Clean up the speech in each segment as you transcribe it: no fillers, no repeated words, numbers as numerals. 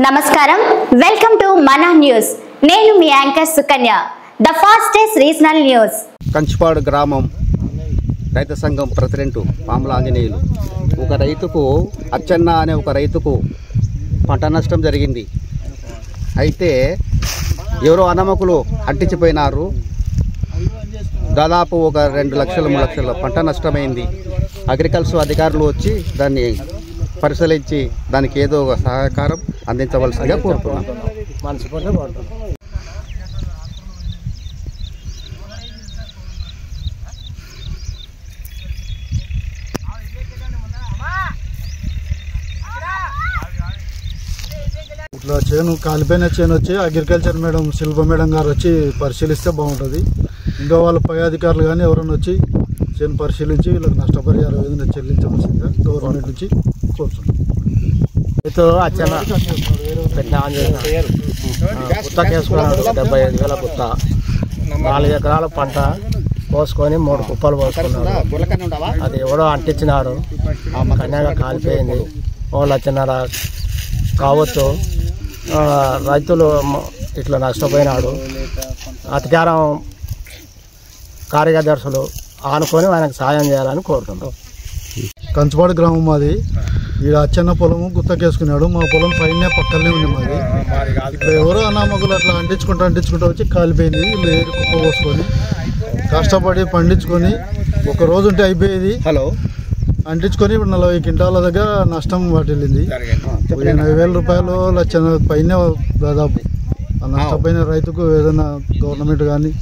నమస్కారం welcome to మన news నేను మీ anchor Sukanya the fastest regional news Kanchipadu గ్రామం రైతు సంఘం ప్రెసిడెంట్ పాముల ఆంజనేయులు ఒక రైతుకు అచ్చన్న అనే ఒక రైతుకు పంట నష్టం జరిగింది. అయితే ఎవరో అనామకులు అంటించిపోయినారు. దాదాపు ఒక 2 లక్షలు 3 లక్షల పంట నష్టమైంది. అగ్రికల్చర్ అధికారులు వచ్చి దాన్ని పరిశీలించి దానికి ఏదో ఒక సహకారం అందించవలసిందిగా కోరుతున్నాం. ఇట్లా చేను కాలిపోయిన చేను వచ్చి అగ్రికల్చర్ మేడం శిల్ప మేడం గారు వచ్చి పరిశీలిస్తే బాగుంటుంది. ఇంకా వాళ్ళ పై అధికారులు కానీ ఎవరైనా వచ్చి చేను పరిశీలించి వీళ్ళకి నష్టపరిహారం ఏదైనా చెల్లించవలసిందిగా గవర్నమెంట్ నుంచి కోరుతున్నాం. గుత్త కేసుకున్నాడు 75,000 గుత్త 4 ఎకరాల పంట పోసుకొని 3 కుప్పలు పోసుకున్నాడు. అది ఎవడో అంటించినాడు, కన్యాగా కాలిపోయింది. వాళ్ళు చిన్న కావచ్చు రైతులు ఇట్లా నష్టపోయినాడు. అధికారం కార్యదర్శులు ఆనుకొని ఆయనకు సాయం చేయాలని కోరుతున్నాం. కంచిపాడు గ్రామం మాది. ఈడ అచ్చన్న పొలము గుత్తకేసుకున్నాడు. మా పొలం పైన పక్కనే ఉంది మాది. ఇప్పుడు ఎవరో అనామకులు అట్లా అంటించుకుంటూ వచ్చి కాలిపోయింది. వీళ్ళు ఏరు కుప్ప పోసుకొని కష్టపడి పండించుకొని ఒక రోజు ఉంటే అయిపోయేది. అంటించుకొని ఇప్పుడు 40 క్వింటాల దగ్గర నష్టం వాటిల్లింది. 80,000 రూపాయలు లక్ష పైన దాదాపు. ఆ నష్టపోయిన రైతుకు ఏదైనా గవర్నమెంట్ కానీ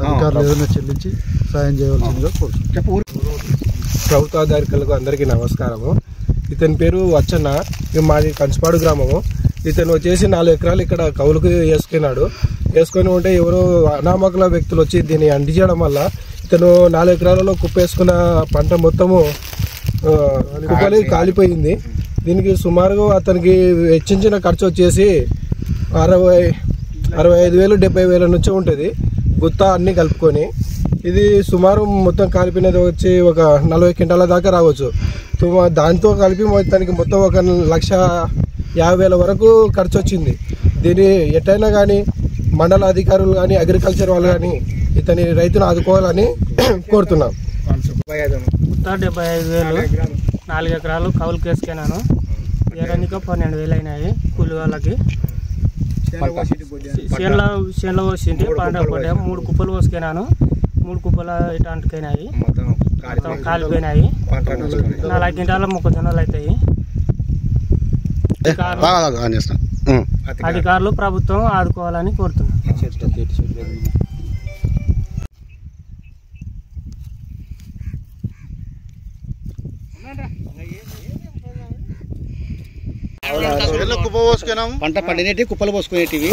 అధికారులు ఏదైనా చెల్లించి సాయం చేయవలసిందిగా కోరుతున్నాం. ప్రభుత్వ అధికారులకు అందరికీ నమస్కారము. ఇతని పేరు అచ్చన్న. మాది కంచిపాడు గ్రామము. ఇతను వచ్చేసి 4 ఎకరాలు ఇక్కడ కౌలుకు వేసుకొని ఉంటే ఎవరో అనామకుల వ్యక్తులు వచ్చి దీన్ని అంటించడం వల్ల ఇతను 4 ఎకరాలలో కుప్పేసుకున్న పంట మొత్తము కుప్పలి కాలిపోయింది. దీనికి సుమారుగా అతనికి వెచ్చించిన ఖర్చు వచ్చేసి 65,000 70,000 నుంచి ఉంటుంది గుత్త అన్నీ కలుపుకొని. ఇది సుమారు మొత్తం కలిపినది వచ్చి ఒక 40 క్వింటాల దాకా రావచ్చు. దాంతో కలిపి తనకి మొత్తం ఒక 1,50,000 వరకు ఖర్చు వచ్చింది. దీన్ని ఎట్టయినా కానీ మండల అధికారులు కానీ అగ్రికల్చర్ వాళ్ళు కానీ ఇతని రైతును ఆదుకోవాలని కోరుతున్నాం. గుత్త 75,000 4 ఎకరాలు కౌలు కేసుకున్నాను. ఏడాదికి 12,000 అయినాయి కూలి వాళ్ళకి. చేనులో పోసింది పంట పడ్డా 3 కుప్పలు పోసుకున్నాను. 3 కుప్పలు ఇటు అంటుకైనాయి, మొత్తం కాలిపోయినాయి. 4 క్వింటాల మొక్కజొన్నలు అవుతాయి. అధికారులు ప్రభుత్వం ఆదుకోవాలని కోరుతున్నాం. పంట పండినవి కుప్పలు పోసుకునేటివి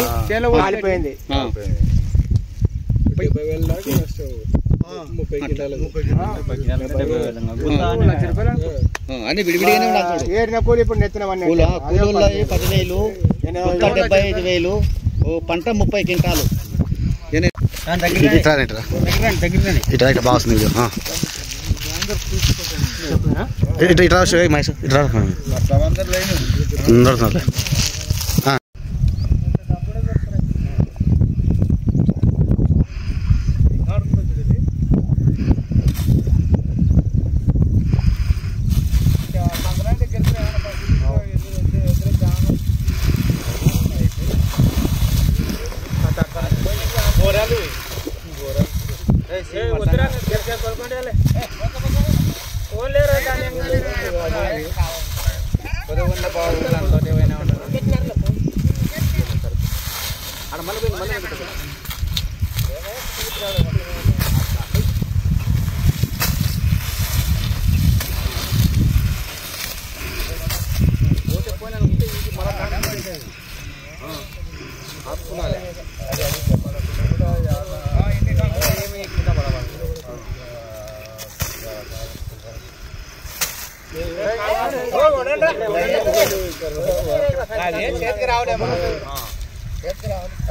కాలిపోయింది. 70,000 దాకా నష్టం. 30 క్వింటాలు అన్ని విడివిడిగానే ఉండాలి. కూలీలు 10,000, గుత్త 75,000, పంట 30 క్వింటాలు. ఇట్లా బాగా వస్తుంది. ఇట్లా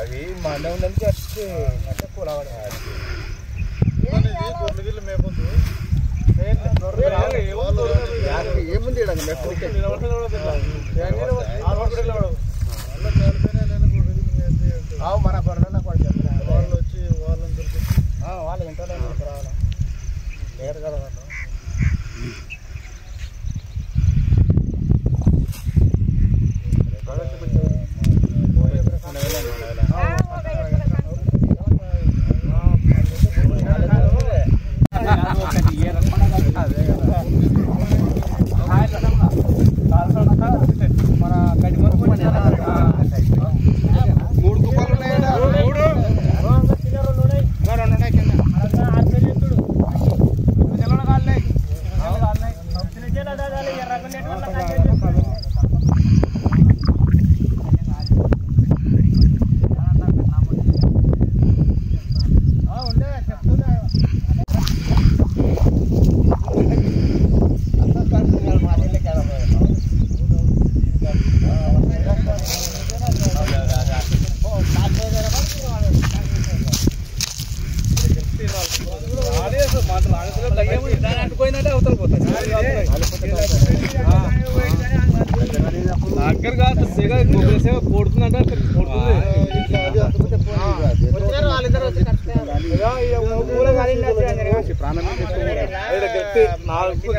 అవి మండలం నుంచి వచ్చి ఏముంది మన గొర్రెల వాళ్ళు వచ్చి వాళ్ళని దొరికి వాళ్ళ ఇంట్లో రావాలి లేరు కదా వాళ్ళు.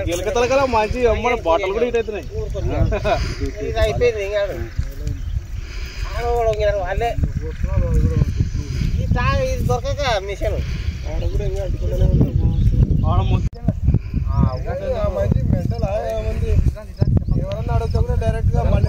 గిలకతల కదా మంచి అమ్మ బాటలు కూడా ఇటు అవుతున్నాయి. వాళ్ళే దొరకక మిషన్ ఎవరన్నా అడుగుతా కూడా డైరెక్ట్ గా నువ్వు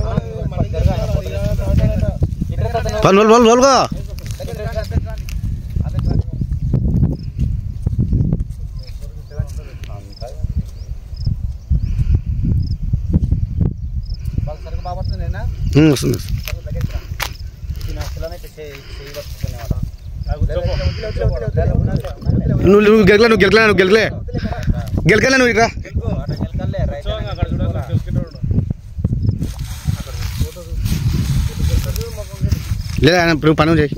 గెలకలే నువ్వు ఇట్రా లేదా పని చేయి.